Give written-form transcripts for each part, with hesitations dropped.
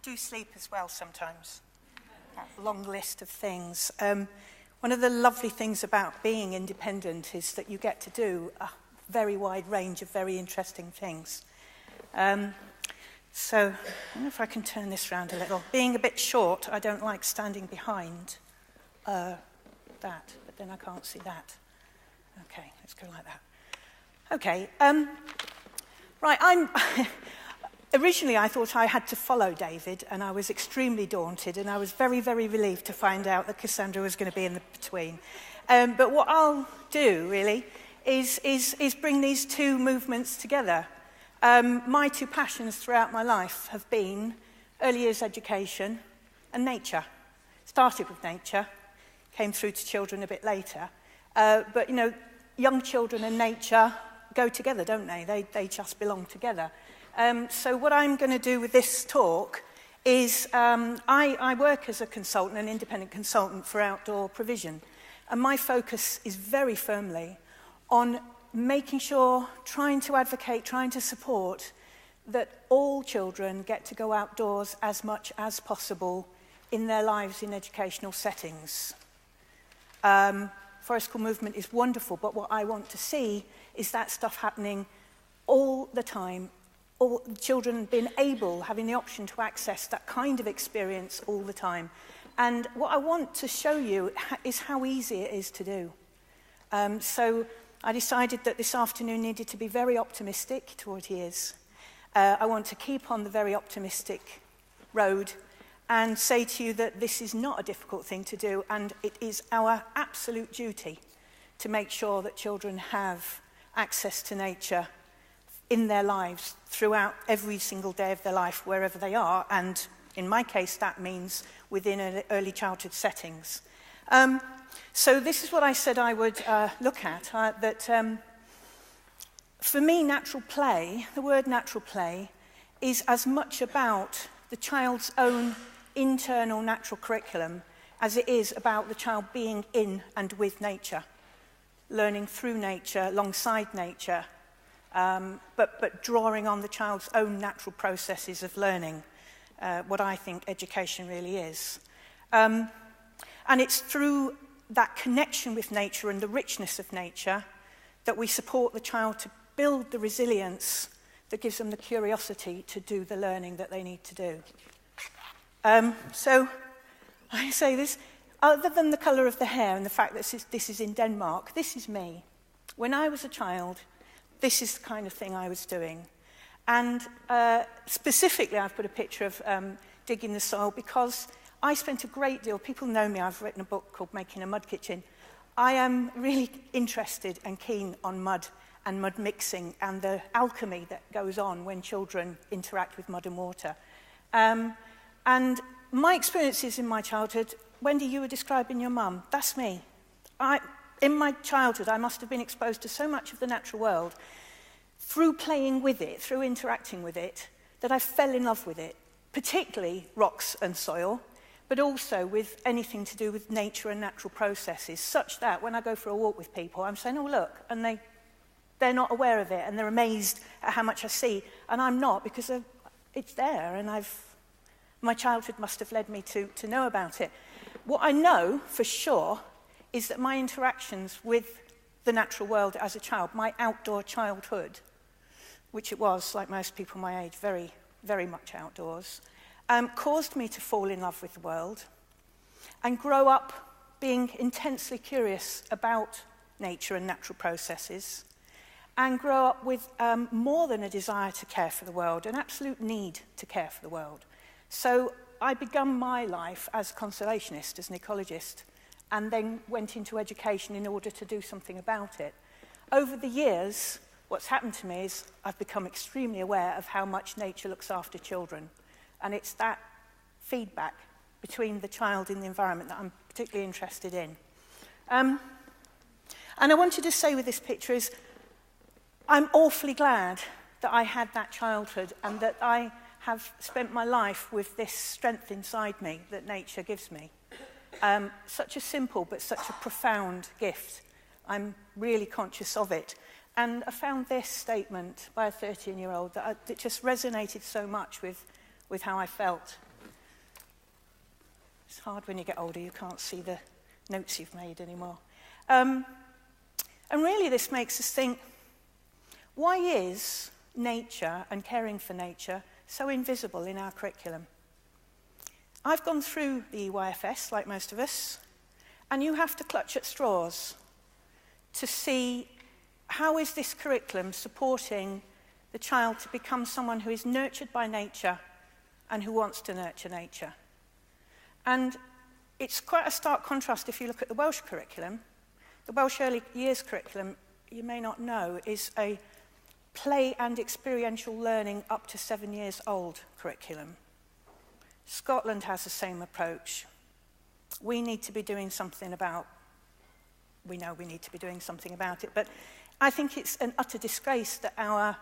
do sleep as well sometimes. That long list of things. One of the lovely things about being independent is that you get to do a very wide range of very interesting things. So, I don't know if I can turn this around a little. Being a bit short, I don't like standing behind that, but then I can't see that. Okay, let's go like that. Okay, right, originally I thought I had to follow David, and I was extremely daunted, and I was very, very relieved to find out that Cassandra was going to be in the between. But what I'll do, really, is bring these two movements together. My two passions throughout my life have been early years education and nature. Started with nature, came through to children a bit later. But, you know, young children and nature go together, don't they? They just belong together. So what I'm going to do with this talk is I work as a consultant, an independent consultant for outdoor provision. And my focus is very firmly on making sure, trying to advocate, trying to support that all children get to go outdoors as much as possible in their lives in educational settings. Forest School movement is wonderful, but what I want to see is that stuff happening all the time, all children being able, having the option to access that kind of experience all the time. And what I want to show you is how easy it is to do. So I decided that this afternoon needed to be very optimistic toward years. I want to keep on the very optimistic road and say to you that this is not a difficult thing to do, and it is our absolute duty to make sure that children have access to nature in their lives throughout every single day of their life, wherever they are, and in my case that means within early childhood settings. So this is what I said I would look at, for me natural play, the word natural play, is as much about the child's own internal natural curriculum as it is about the child being in and with nature, learning through nature, alongside nature, but drawing on the child's own natural processes of learning, what I think education really is. And it's through that connection with nature and the richness of nature that we support the child to build the resilience that gives them the curiosity to do the learning that they need to do. So I say this, other than the colour of the hair and the fact that this is in Denmark, this is me. When I was a child, this is the kind of thing I was doing. And specifically, I've put a picture of digging the soil because I spent a great deal, people know me, I've written a book called Making a Mud Kitchen. I am really interested and keen on mud and mud mixing and the alchemy that goes on when children interact with mud and water. And my experiences in my childhood, Wendy, you were describing your mum, that's me. In my childhood, I must have been exposed to so much of the natural world through playing with it, through interacting with it, that I fell in love with it, particularly rocks and soil, but also with anything to do with nature and natural processes, such that when I go for a walk with people, I'm saying, oh, look, and they're not aware of it, and they're amazed at how much I see, and I'm not, because it's there, and my childhood must have led me to know about it. What I know for sure is that my interactions with the natural world as a child, my outdoor childhood, which it was, like most people my age, very, very much outdoors, caused me to fall in love with the world and grow up being intensely curious about nature and natural processes, and grow up with more than a desire to care for the world, an absolute need to care for the world. So I began my life as a conservationist, as an ecologist, and then went into education in order to do something about it. Over the years, what's happened to me is I've become extremely aware of how much nature looks after children. And it's that feedback between the child and the environment that I'm particularly interested in. And I wanted to say with this picture is, I'm awfully glad that I had that childhood and that I have spent my life with this strength inside me that nature gives me. Such a simple but such a profound gift. I'm really conscious of it. And I found this statement by a 13-year-old that just resonated so much with how I felt. It's hard when you get older, you can't see the notes you've made anymore. And really this makes us think, why is nature and caring for nature so invisible in our curriculum? I've gone through the EYFS, like most of us, and you have to clutch at straws to see how is this curriculum supporting the child to become someone who is nurtured by nature and who wants to nurture nature. And it's quite a stark contrast if you look at the Welsh curriculum. The Welsh Early Years curriculum, you may not know, is a play and experiential learning up to 7 years old curriculum. Scotland has the same approach. We need to be doing something about, we know we need to be doing something about it, but I think it's an utter disgrace that our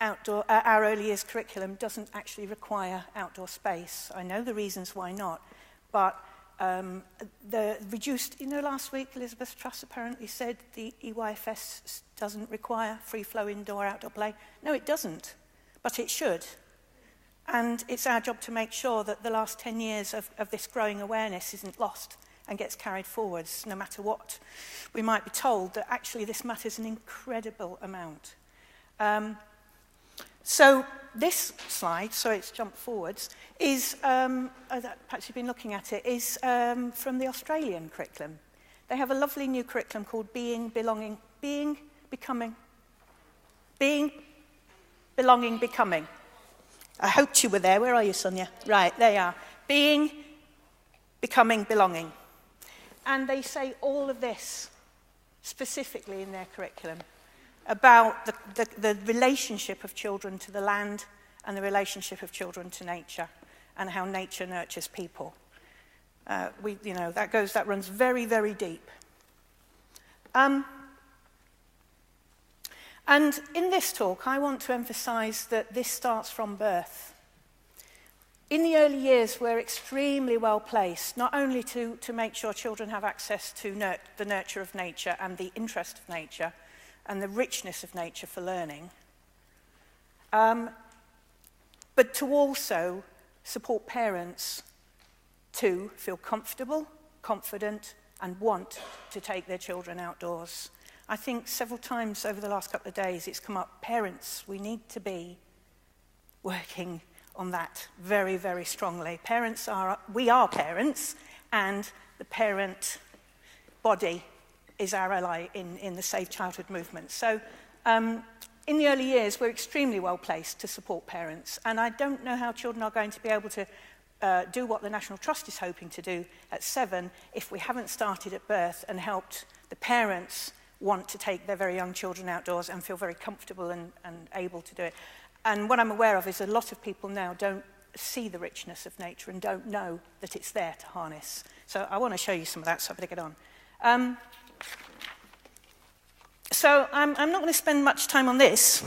early years curriculum doesn't actually require outdoor space. I know the reasons why not, but the reduced, last week Elizabeth Truss apparently said the EYFS doesn't require free flow indoor outdoor play. No, it doesn't, but it should. And it's our job to make sure that the last 10 years of this growing awareness isn't lost and gets carried forwards, no matter what. We might be told that actually this matters an incredible amount. So this slide, so it's jumped forwards, is, perhaps you've been looking at it, is from the Australian curriculum. They have a lovely new curriculum called Being, Belonging, Becoming. I hoped you were there. Where are you, Sonia? Right, there you are. Being, Becoming, Belonging. And they say all of this specifically in their curriculum about the relationship of children to the land and the relationship of children to nature and how nature nurtures people. That runs very, very deep. And in this talk, I want to emphasize that this starts from birth. In the early years, we're extremely well placed, not only to make sure children have access to the nurture of nature and the interest of nature and the richness of nature for learning, but to also support parents to feel comfortable, confident, and want to take their children outdoors. I think several times over the last couple of days it's come up, parents, we need to be working on that very, very strongly. We are parents, and the parent body is our ally in the Safe Childhood movement. So in the early years, we're extremely well placed to support parents, and I don't know how children are going to be able to do what the National Trust is hoping to do at 7 if we haven't started at birth and helped the parents want to take their very young children outdoors and feel very comfortable and able to do it. And what I'm aware of is a lot of people now don't see the richness of nature and don't know that it's there to harness. So I want to show you some of that, so I better get on. So I'm not going to spend much time on this,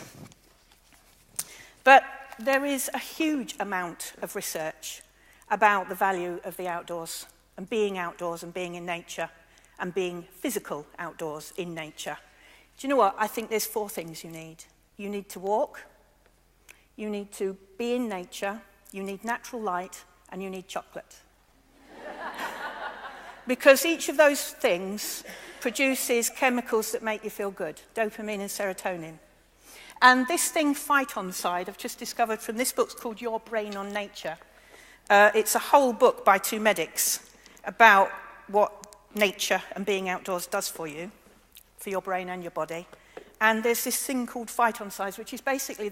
but there is a huge amount of research about the value of the outdoors and being in nature and being physical outdoors in nature. Do you know what? I think there's 4 things you need. You need to walk, you need to be in nature, you need natural light, and you need chocolate. Because each of those things produces chemicals that make you feel good, dopamine and serotonin. And this thing, phytoncide, I've just discovered from this book called Your Brain on Nature. It's a whole book by 2 medics about what nature and being outdoors does for you, for your brain and your body. And there's this thing called phytoncides, which is basically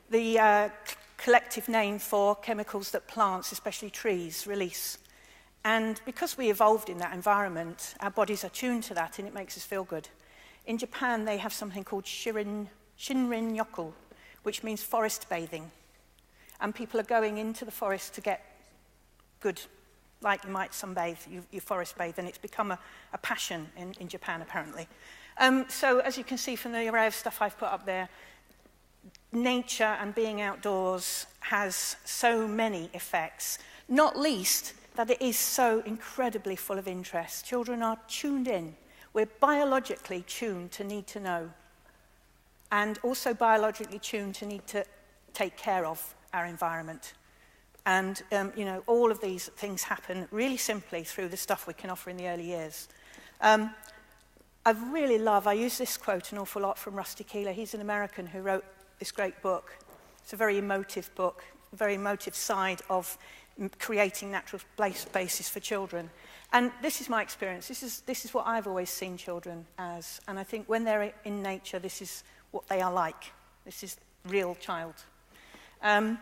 the collective name for chemicals that plants, especially trees, release. And because we evolved in that environment, our bodies are tuned to that, and it makes us feel good. In Japan, they have something called Shinrin-yoku, which means forest bathing. And people are going into the forest to get good, like you might sunbathe, you forest bathe, and it's become a passion in Japan, apparently. So as you can see from the array of stuff I've put up there, nature and being outdoors has so many effects, not least that it is so incredibly full of interest. Children are tuned in. We're biologically tuned to need to know, and also biologically tuned to need to take care of our environment. And, you know, all of these things happen really simply through the stuff we can offer in the early years. I use this quote an awful lot from Rusty Keeler. He's an American who wrote this great book. It's a very emotive book, a very emotive side of creating natural spaces for children. And this is my experience. This is what I've always seen children as. And I think when they're in nature, this is what they are like. This is real child. The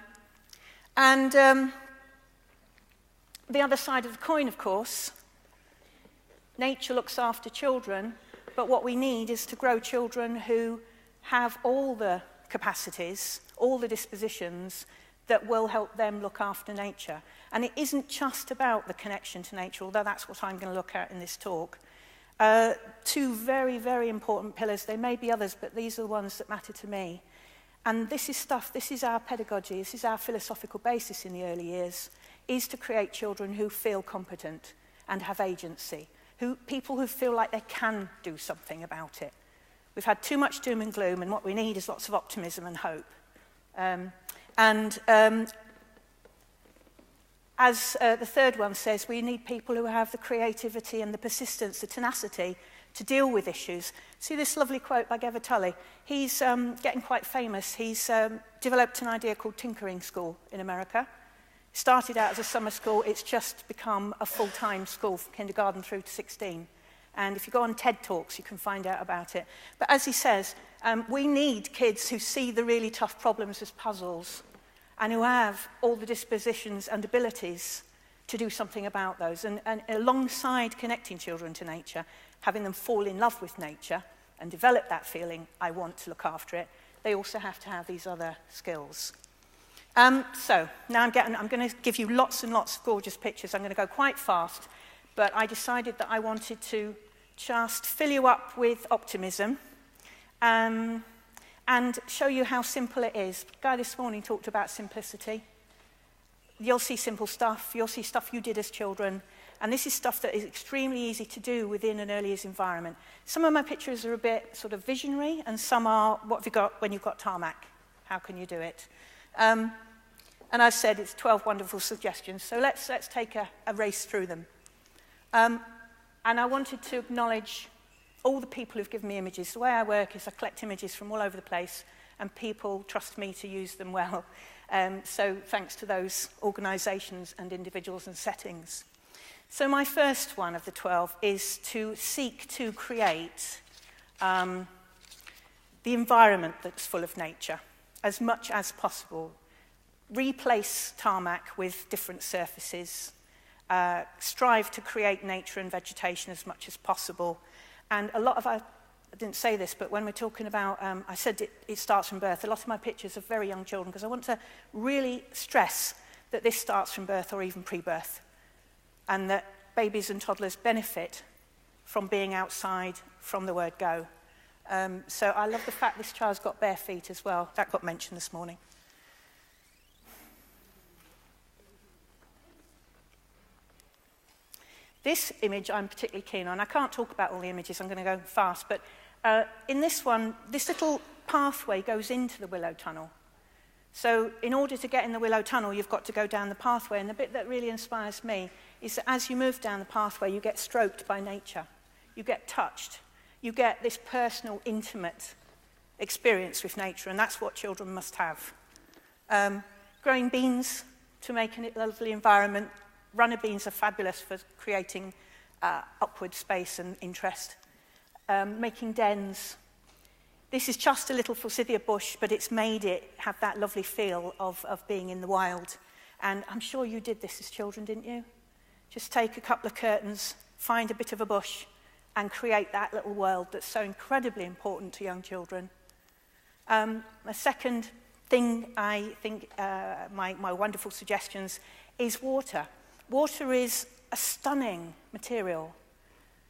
other side of the coin, of course, nature looks after children, but what we need is to grow children who have all the capacities, all the dispositions that will help them look after nature. And it isn't just about the connection to nature, although that's what I'm going to look at in this talk. Two very, very important pillars. There may be others, but these are the ones that matter to me. And this is our pedagogy, this is our philosophical basis in the early years, is to create children who feel competent and have agency, people who feel like they can do something about it. We've had too much doom and gloom, and what we need is lots of optimism and hope. As the third one says, we need people who have the creativity and the persistence, the tenacity to deal with issues. See this lovely quote by Geva Tully? He's getting quite famous. He's developed an idea called Tinkering School in America. It started out as a summer school. It's just become a full-time school from kindergarten through to 16. And if you go on TED Talks, you can find out about it. But as he says, we need kids who see the really tough problems as puzzles and who have all the dispositions and abilities to do something about those. And alongside connecting children to nature, having them fall in love with nature and develop that feeling, I want to look after it, they also have to have these other skills. So now I'm going to give you lots and lots of gorgeous pictures. I'm going to go quite fast, but I decided that I wanted to just fill you up with optimism and show you how simple it is. Guy this morning talked about simplicity. You'll see simple stuff. You'll see stuff you did as children. And this is stuff that is extremely easy to do within an early years environment. Some of my pictures are a bit sort of visionary, and some are, what have you got when you've got tarmac? How can you do it? And I've said it's 12 wonderful suggestions, so let's take a race through them. And I wanted to acknowledge all the people who've given me images. The way I work is I collect images from all over the place, and people trust me to use them well. So thanks to those organisations and individuals and settings. So my first one of the 12 is to seek to create the environment that's full of nature as much as possible. Replace tarmac with different surfaces. Strive to create nature and vegetation as much as possible. And a lot of, I didn't say this, but when we're talking about, I said it starts from birth. A lot of my pictures are very young children because I want to really stress that this starts from birth or even pre-birth. And that babies and toddlers benefit from being outside from the word go. So I love the fact this child's got bare feet as well. That got mentioned this morning. This image I'm particularly keen on. I can't talk about all the images, I'm going to go fast, but in this one, this little pathway goes into the willow tunnel. So in order to get in the willow tunnel, you've got to go down the pathway, and the bit that really inspires me is that as you move down the pathway, you get stroked by nature. You get touched. You get this personal, intimate experience with nature, and that's what children must have. Growing beans to make a lovely environment. Runner beans are fabulous for creating upward space and interest. Making dens. This is just a little forsythia bush, but it's made it have that lovely feel of being in the wild. And I'm sure you did this as children, didn't you? Just take a couple of curtains, find a bit of a bush, and create that little world that's so incredibly important to young children. A second thing I think, my wonderful suggestions, is water. Water is a stunning material.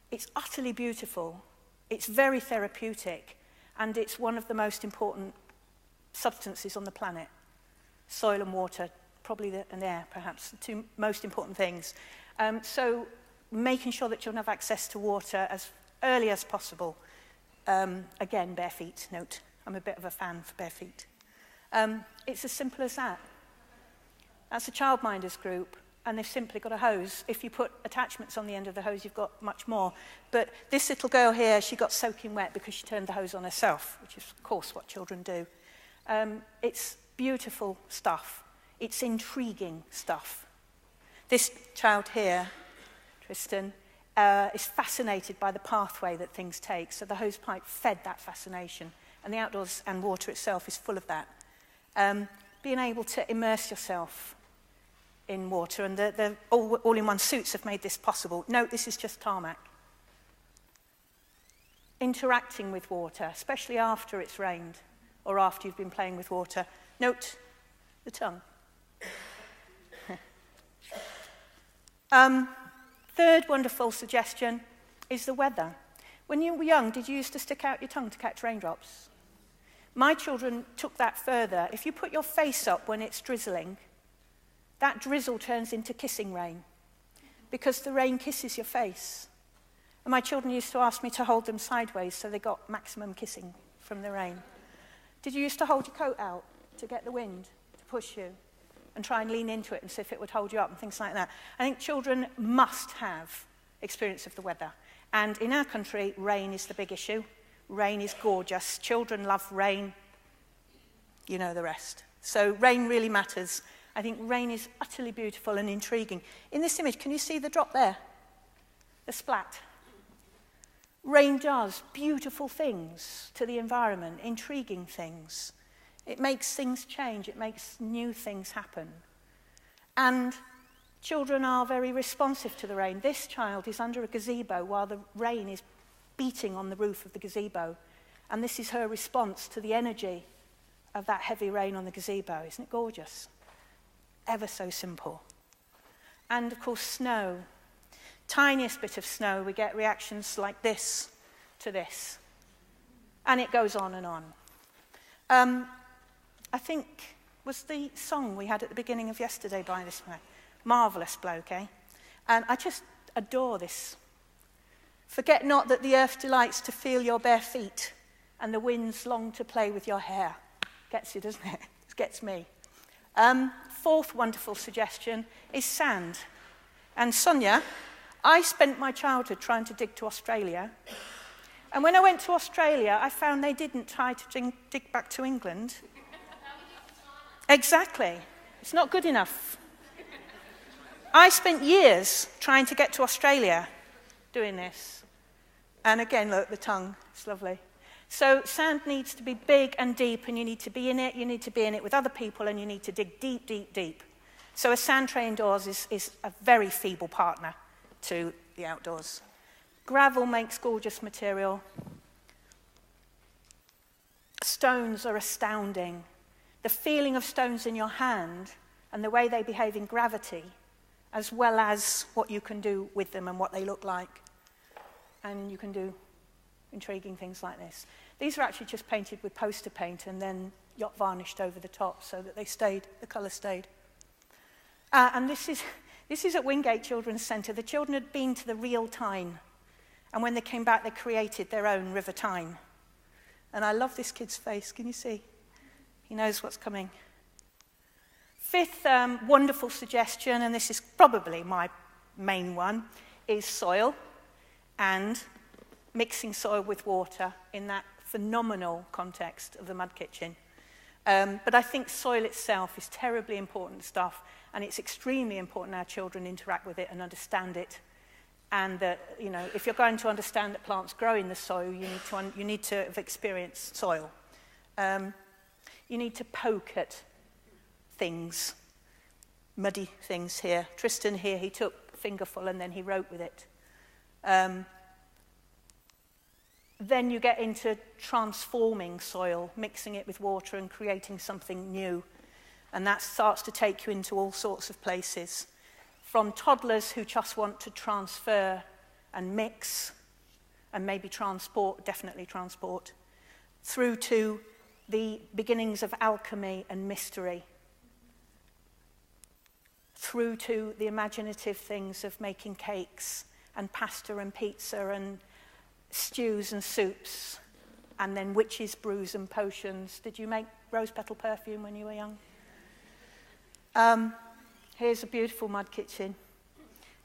It's utterly beautiful. It's very therapeutic. And it's one of the most important substances on the planet. Soil and water, probably and air, perhaps, the two most important things. So making sure that children have access to water as early as possible. Again, bare feet, note. I'm a bit of a fan for bare feet. It's as simple as that. That's a childminders group, and they've simply got a hose. If you put attachments on the end of the hose, you've got much more. But this little girl here, she got soaking wet because she turned the hose on herself, which is, of course, what children do. It's beautiful stuff. It's intriguing stuff. This child here, Tristan, is fascinated by the pathway that things take. So the hose pipe fed that fascination. And the outdoors and water itself is full of that. Being able to immerse yourself in water, and the all-in-one suits have made this possible. Note, this is just tarmac. Interacting with water, especially after it's rained or after you've been playing with water. Note the tongue. Third wonderful suggestion is the weather. When you were young, did you used to stick out your tongue to catch raindrops? My children took that further. If you put your face up when it's drizzling, that drizzle turns into kissing rain because the rain kisses your face. And my children used to ask me to hold them sideways so they got maximum kissing from the rain. Did you used to hold your coat out to get the wind to push you and try and lean into it and see if it would hold you up and things like that? I think children must have experience of the weather. And in our country, rain is the big issue. Rain is gorgeous. Children love rain. You know the rest. So rain really matters. I think rain is utterly beautiful and intriguing. In this image, can you see the drop there? The splat. Rain does beautiful things to the environment, intriguing things. It makes things change. It makes new things happen. And children are very responsive to the rain. This child is under a gazebo while the rain is beating on the roof of the gazebo. And this is her response to the energy of that heavy rain on the gazebo. Isn't it gorgeous? Ever so simple. And, of course, snow. Tiniest bit of snow, we get reactions like this to this. And it goes on and on. I think, was the song we had at the beginning of yesterday by this man? Marvellous bloke, eh? And I just adore this. Forget not that the earth delights to feel your bare feet, and the winds long to play with your hair. Gets you, doesn't it? It gets me. Fourth wonderful suggestion is sand. And Sonia, I spent my childhood trying to dig to Australia. And when I went to Australia, I found they didn't try to dig back to England. Exactly. It's not good enough. I spent years trying to get to Australia doing this. And again, look, the tongue. It's lovely. So sand needs to be big and deep, and you need to be in it. You need to be in it with other people, and you need to dig deep, deep, deep. So a sand tray indoors is a very feeble partner to the outdoors. Gravel makes gorgeous material. Stones are astounding. The feeling of stones in your hand and the way they behave in gravity, as well as what you can do with them and what they look like. And you can do intriguing things like this. These are actually just painted with poster paint and then yacht varnished over the top so that they stayed, the colour stayed. And this is at Wingate Children's Centre. The children had been to the real Tyne. And when they came back, they created their own River Tyne. And I love this kid's face. Can you see? He knows what's coming. Fifth wonderful suggestion, and this is probably my main one, is soil and mixing soil with water in that phenomenal context of the mud kitchen. But I think soil itself is terribly important stuff, and it's extremely important our children interact with it and understand it. And that, you know, if you're going to understand that plants grow in the soil, you need to have experienced soil. You need to poke at things, muddy things here. Tristan here, he took a fingerful and then he wrote with it. Then you get into transforming soil, mixing it with water and creating something new. And that starts to take you into all sorts of places. From toddlers who just want to transfer and mix and maybe transport, definitely transport, through to the beginnings of alchemy and mystery, through to the imaginative things of making cakes and pasta and pizza and stews and soups, and then witches' brews and potions. Did you make rose petal perfume when you were young? Here's a beautiful mud kitchen.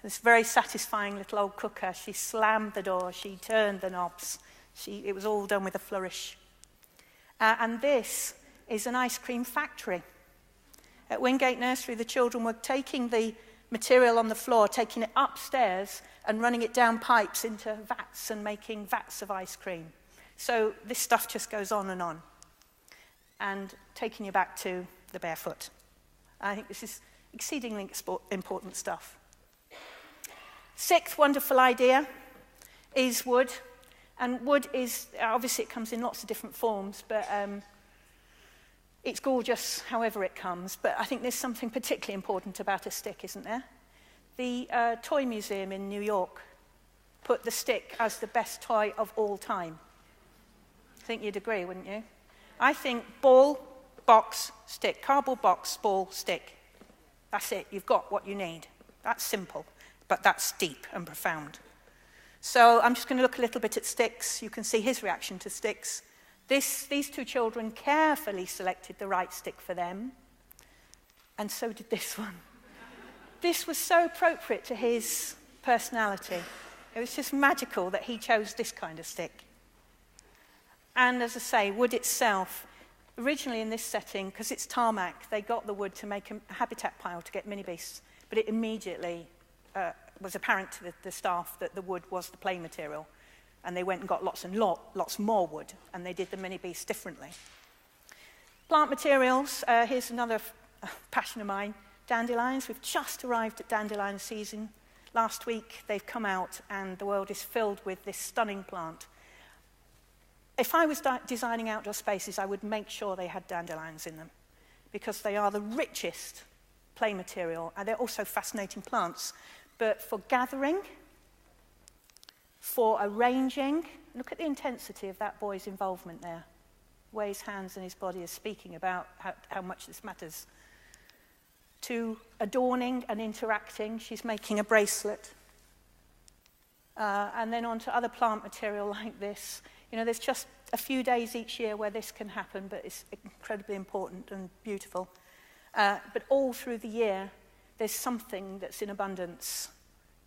This very satisfying little old cooker. She slammed the door, she turned the knobs. It was all done with a flourish. And this is an ice cream factory. At Wingate Nursery, the children were taking the material on the floor, taking it upstairs and running it down pipes into vats and making vats of ice cream. So this stuff just goes on. And taking you back to the barefoot. I think this is exceedingly important stuff. Sixth wonderful idea is wood. And wood is, obviously it comes in lots of different forms, but it's gorgeous however it comes. But I think there's something particularly important about a stick, isn't there? The Toy Museum in New York put the stick as the best toy of all time. I think you'd agree, wouldn't you? I think ball, box, stick. Cardboard box, ball, stick. That's it. You've got what you need. That's simple, but that's deep and profound. So I'm just going to look a little bit at sticks. You can see his reaction to sticks. These two children carefully selected the right stick for them, and so did this one. This was so appropriate to his personality. It was just magical that he chose this kind of stick. And as I say, wood itself, originally in this setting, because it's tarmac, they got the wood to make a habitat pile to get mini beasts, but it immediately was apparent to the staff that the wood was the play material. And they went and got lots more wood, and they did the mini beasts differently. Plant materials, here's another passion of mine, dandelions. We've just arrived at dandelion season. Last week they've come out, and the world is filled with this stunning plant. If I was designing outdoor spaces, I would make sure they had dandelions in them, because they are the richest play material, and they're also fascinating plants. But for gathering, for arranging, look at the intensity of that boy's involvement there. The way his hands and his body are speaking about how much this matters. To adorning and interacting, she's making a bracelet. And then on to other plant material like this. You know, there's just a few days each year where this can happen, but it's incredibly important and beautiful. But all through the year, there's something that's in abundance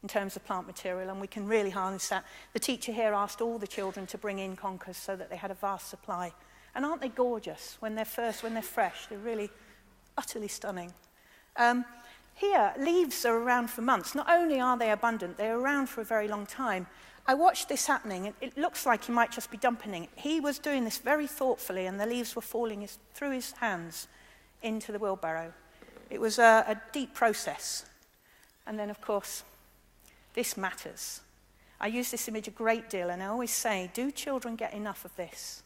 in terms of plant material, and we can really harness that. The teacher here asked all the children to bring in conkers so that they had a vast supply. And aren't they gorgeous when they're fresh? They're really utterly stunning. Here, leaves are around for months. Not only are they abundant, they're around for a very long time. I watched this happening, and it looks like he might just be dumping it. He was doing this very thoughtfully, and the leaves were falling through his hands into the wheelbarrow. It was a deep process. And then, of course, this matters. I use this image a great deal, and I always say, do children get enough of this?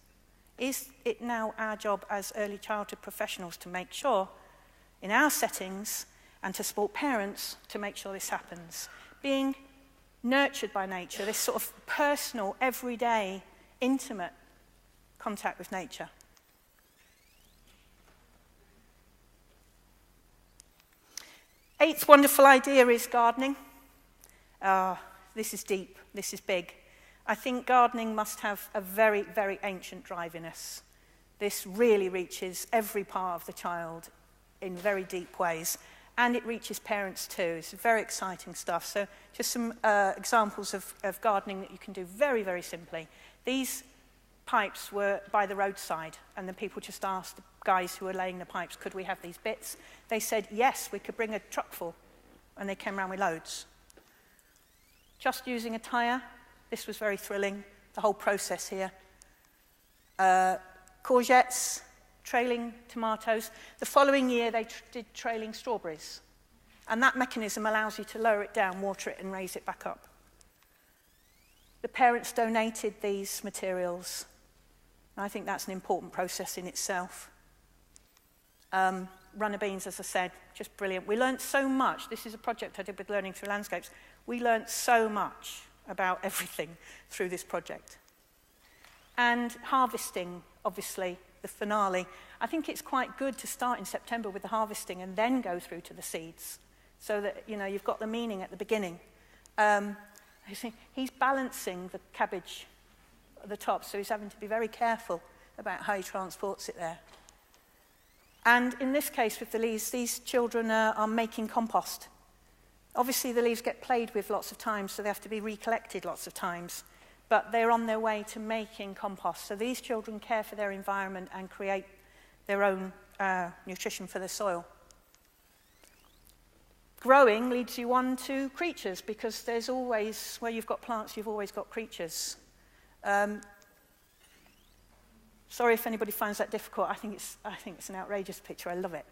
Is it now our job as early childhood professionals to make sure, in our settings, and to support parents, to make sure this happens? Being nurtured by nature, this sort of personal, everyday, intimate contact with nature. Eighth wonderful idea is gardening. This is deep, this is big. I think gardening must have a very, very ancient drive in us. This really reaches every part of the child in very deep ways. And it reaches parents too. It's very exciting stuff. So just some examples of gardening that you can do very, very simply. These pipes were by the roadside, and the people just asked the guys who were laying the pipes, could we have these bits? They said, yes, we could bring a truck full. And they came around with loads. Just using a tyre, this was very thrilling, the whole process here. Courgettes, trailing tomatoes. The following year, they did trailing strawberries. And that mechanism allows you to lower it down, water it, and raise it back up. The parents donated these materials. And I think that's an important process in itself. Runner beans, as I said, just brilliant. We learned so much. This is a project I did with Learning Through Landscapes. We learned so much about everything through this project. And harvesting, obviously, the finale. I think it's quite good to start in September with the harvesting and then go through to the seeds, so that, you know, you've got the meaning at the beginning. He's balancing the cabbage at the top, so he's having to be very careful about how he transports it there. And in this case with the leaves, these children are making compost. Obviously the leaves get played with lots of times, so they have to be recollected lots of times. But they're on their way to making compost. So these children care for their environment and create their own nutrition for the soil. Growing leads you on to creatures, because there's always, where you've got plants, you've always got creatures. Sorry if anybody finds that difficult. I think it's an outrageous picture. I love it.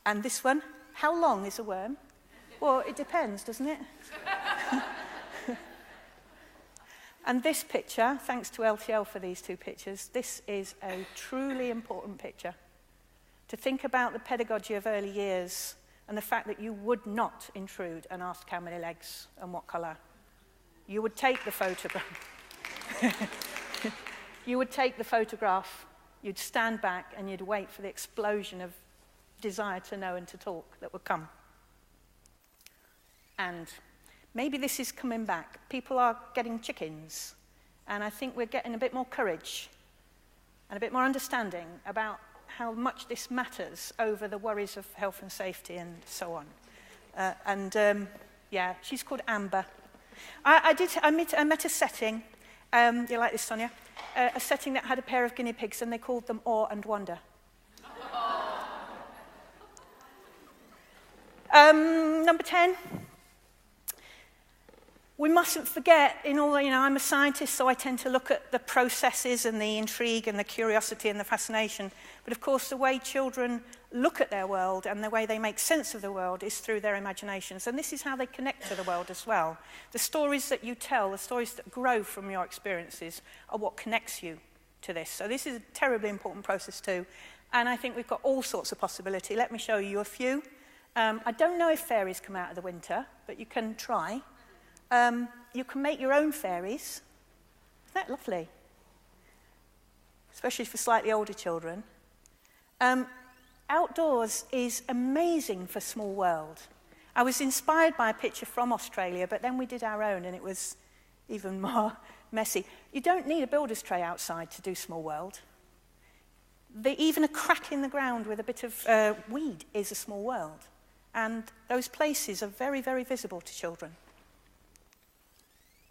And this one, how long is a worm? Well, it depends, doesn't it? And this picture, thanks to LTL for these two pictures, this is a truly important picture. To think about the pedagogy of early years and the fact that you would not intrude and ask how many legs and what colour. You would take the photograph. You would take the photograph, you'd stand back and you'd wait for the explosion of desire to know and to talk that would come. And maybe this is coming back. People are getting chickens, and I think we're getting a bit more courage and a bit more understanding about how much this matters over the worries of health and safety and so on. Yeah, she's called Amber. I met a setting, you like this, Sonia? A setting that had a pair of guinea pigs, and they called them Awe and Wonder. Number 10. We mustn't forget, I'm a scientist, so I tend to look at the processes and the intrigue and the curiosity and the fascination. But of course, the way children look at their world and the way they make sense of the world is through their imaginations. And this is how they connect to the world as well. The stories that you tell, the stories that grow from your experiences, are what connects you to this. So this is a terribly important process too. And I think we've got all sorts of possibility. Let me show you a few. I don't know if fairies come out of the winter, but you can try. You can make your own fairies. Isn't that lovely? Especially for slightly older children. Outdoors is amazing for Small World. I was inspired by a picture from Australia, but then we did our own, and it was even more messy. You don't need a builder's tray outside to do Small World. Even a crack in the ground with a bit of weed is a small world. And those places are very, very visible to children.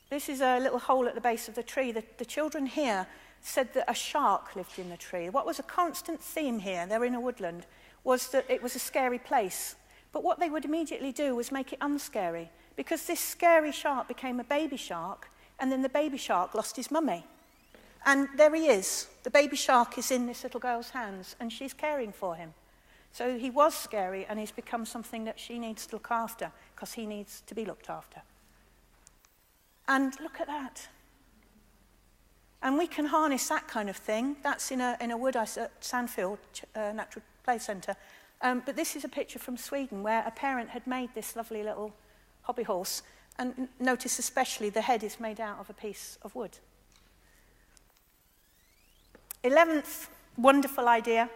This is a little hole at the base of the tree. The children here said that a shark lived in the tree. What was a constant theme here, they're in a woodland, was that it was a scary place. But what they would immediately do was make it unscary, because this scary shark became a baby shark, and then the baby shark lost his mummy. And there he is. The baby shark is in this little girl's hands, and she's caring for him. So he was scary, and he's become something that she needs to look after, because he needs to be looked after. And look at that. And we can harness that kind of thing. That's in a wood at Sandfield Natural Play Centre. But this is a picture from Sweden where a parent had made this lovely little hobby horse. And notice especially the head is made out of a piece of wood. 11th wonderful idea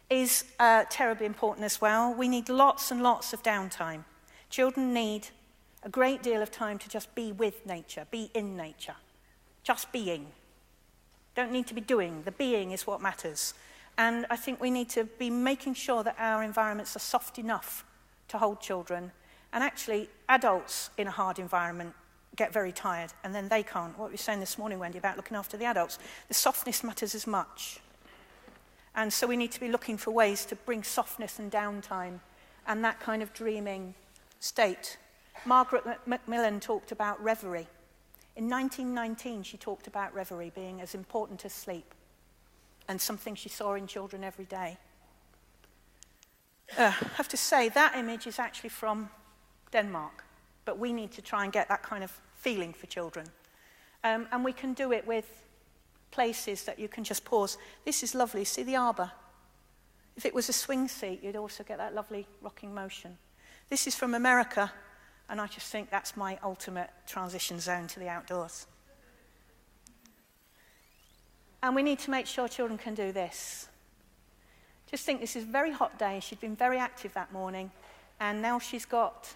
is terribly important as well. We need lots and lots of downtime. Children need a great deal of time to just be with nature, be in nature. Just being. Don't need to be doing. The being is what matters. And I think we need to be making sure that our environments are soft enough to hold children. And actually, adults in a hard environment get very tired, and then they can't. What we were saying this morning, Wendy, about looking after the adults, the softness matters as much. And so we need to be looking for ways to bring softness and downtime and that kind of dreaming state. Margaret Macmillan talked about reverie. In 1919, she talked about reverie being as important as sleep and something she saw in children every day. I have to say, that image is actually from Denmark, but we need to try and get that kind of feeling for children. And we can do it with places that you can just pause. This is lovely. See the arbour? If it was a swing seat, you'd also get that lovely rocking motion. This is from America. And I just think that's my ultimate transition zone to the outdoors. And we need to make sure children can do this. Just think, this is a very hot day. She'd been very active that morning. And now she's got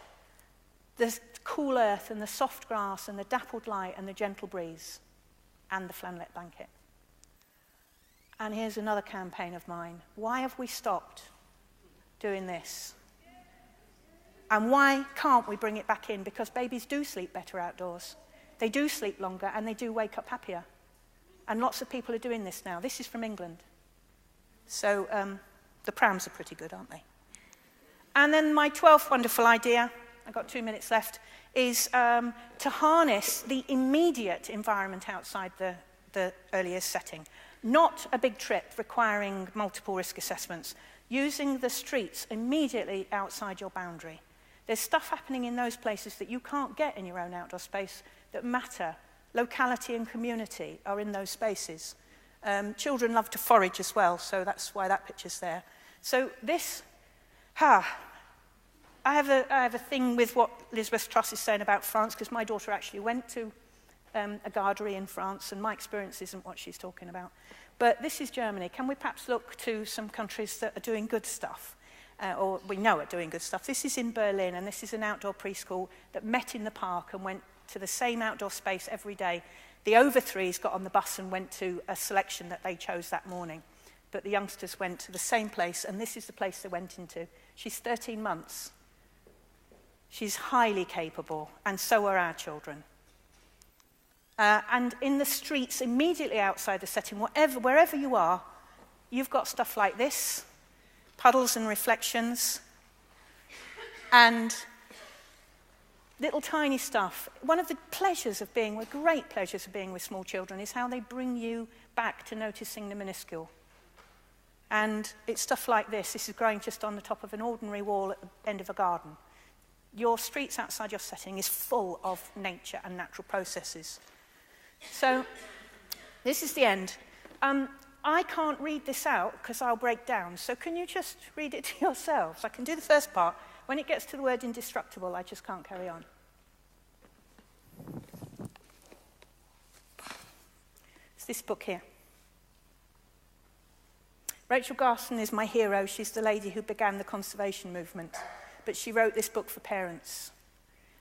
the cool earth and the soft grass and the dappled light and the gentle breeze and the flannelette blanket. And here's another campaign of mine. Why have we stopped doing this? And why can't we bring it back in? Because babies do sleep better outdoors. They do sleep longer and they do wake up happier. And lots of people are doing this now. This is from England. So the prams are pretty good, aren't they? And then my 12th wonderful idea, I've got 2 minutes left, is to harness the immediate environment outside the early years setting. Not a big trip requiring multiple risk assessments. Using the streets immediately outside your boundary. There's stuff happening in those places that you can't get in your own outdoor space that matter. Locality and community are in those spaces. Children love to forage as well, so that's why that picture's there. So this, I have a thing with what Elizabeth Truss is saying about France, because my daughter actually went to a gardery in France, and my experience isn't what she's talking about. But this is Germany. Can we perhaps look to some countries that are doing good stuff, or we know are doing good stuff? This is in Berlin, and this is an outdoor preschool that met in the park and went to the same outdoor space every day. The over threes got on the bus and went to a selection that they chose that morning. But the youngsters went to the same place, and this is the place they went into. She's 13 months. She's highly capable, and so are our children. And in the streets immediately outside the setting, wherever you are, you've got stuff like this, puddles and reflections, and little tiny stuff. One of the great pleasures of being with small children is how they bring you back to noticing the minuscule. And it's stuff like this. This is growing just on the top of an ordinary wall at the end of a garden. Your streets outside your setting is full of nature and natural processes. So this is the end. I can't read this out because I'll break down. So can you just read it to yourselves? I can do the first part. When it gets to the word indestructible, I just can't carry on. It's this book here. Rachel Garson is my hero. She's the lady who began the conservation movement. But she wrote this book for parents.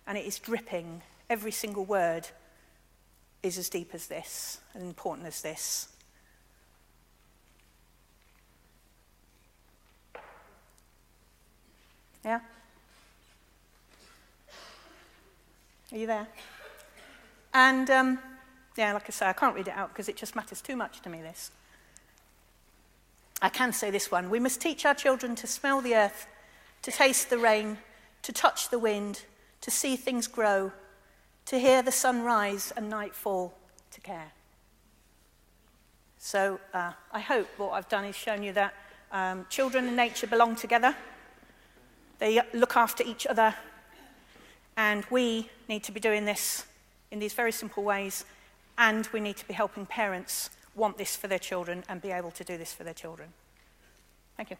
And it is dripping. Every single word is as deep as this, and important as this. Yeah? Are you there? And, yeah, like I say, I can't read it out because it just matters too much to me, this. I can say this one. We must teach our children to smell the earth, to taste the rain, to touch the wind, to see things grow, to hear the sun rise and night fall, to care. So I hope what I've done is shown you that children and nature belong together. They look after each other. And we need to be doing this in these very simple ways. And we need to be helping parents want this for their children and be able to do this for their children. Thank you.